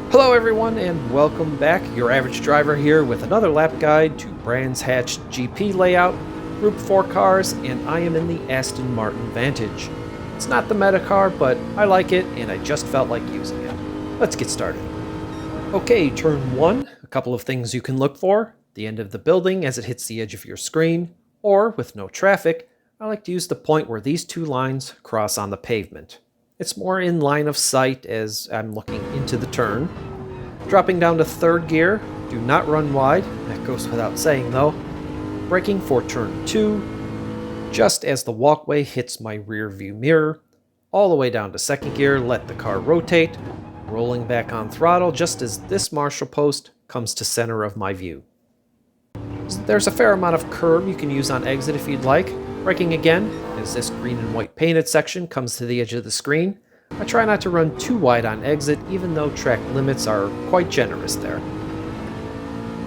Hello everyone and welcome back. Your average driver here with another lap guide to Brands Hatch GP layout, Group 4 cars, and I am in the Aston Martin Vantage. It's not the meta car, but I like it and I just felt like using it. Let's get started. Okay, turn 1, a couple of things you can look for. The end of the building as it hits the edge of your screen, or with no traffic, I like to use the point where these two lines cross on the pavement. It's more in line of sight as I'm looking into the turn. Dropping down to third gear, do not run wide, that goes without saying though. Braking for turn 2, just as the walkway hits my rear view mirror. All the way down to second gear, let the car rotate, rolling back on throttle just as this marshal post comes to center of my view. There's a fair amount of curb you can use on exit if you'd like. Braking again, as this green and white painted section comes to the edge of the screen. I try not to run too wide on exit, even though track limits are quite generous there.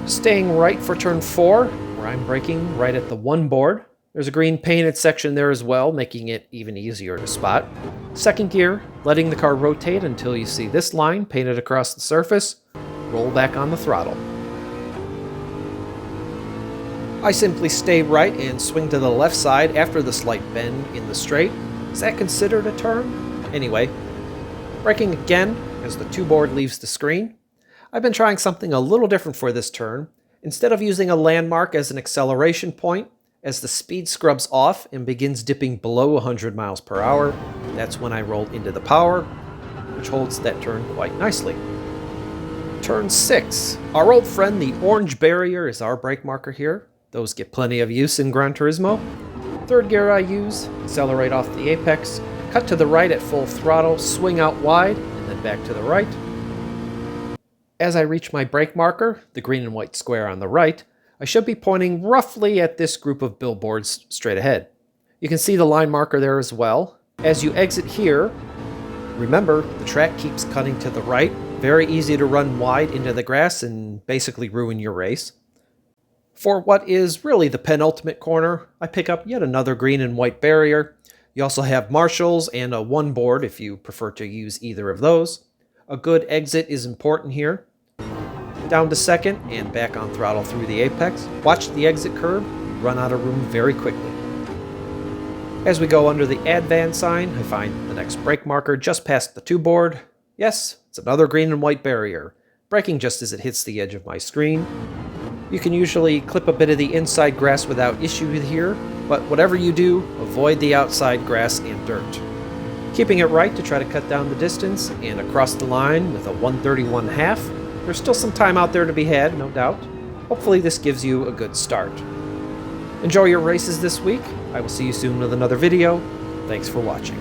Staying right for turn 4, where I'm braking right at the 1 board. There's a green painted section there as well, making it even easier to spot. Second gear, letting the car rotate until you see this line painted across the surface. Roll back on the throttle. I simply stay right and swing to the left side after the slight bend in the straight. Is that considered a turn? Anyway, braking again as the 2 board leaves the screen. I've been trying something a little different for this turn. Instead of using a landmark as an acceleration point, as the speed scrubs off and begins dipping below 100 miles per hour, that's when I roll into the power, which holds that turn quite nicely. Turn 6. Our old friend the orange barrier is our brake marker here. Those get plenty of use in Gran Turismo. Third gear I use, accelerate off the apex, cut to the right at full throttle, swing out wide, and then back to the right. As I reach my brake marker, the green and white square on the right, I should be pointing roughly at this group of billboards straight ahead. You can see the line marker there as well. As you exit here, remember the track keeps cutting to the right. Very easy to run wide into the grass and basically ruin your race. For what is really the penultimate corner, I pick up yet another green and white barrier. You also have marshals and a 1 board if you prefer to use either of those. A good exit is important here. Down to second and back on throttle through the apex. Watch the exit curb, you run out of room very quickly. As we go under the Advan sign, I find the next brake marker just past the 2 board. Yes, it's another green and white barrier, braking just as it hits the edge of my screen. You can usually clip a bit of the inside grass without issue here, but whatever you do, avoid the outside grass and dirt. Keeping it right to try to cut down the distance and across the line with a 131.5. There's still some time out there to be had, no doubt. Hopefully this gives you a good start. Enjoy your races this week. I will see you soon with another video. Thanks for watching.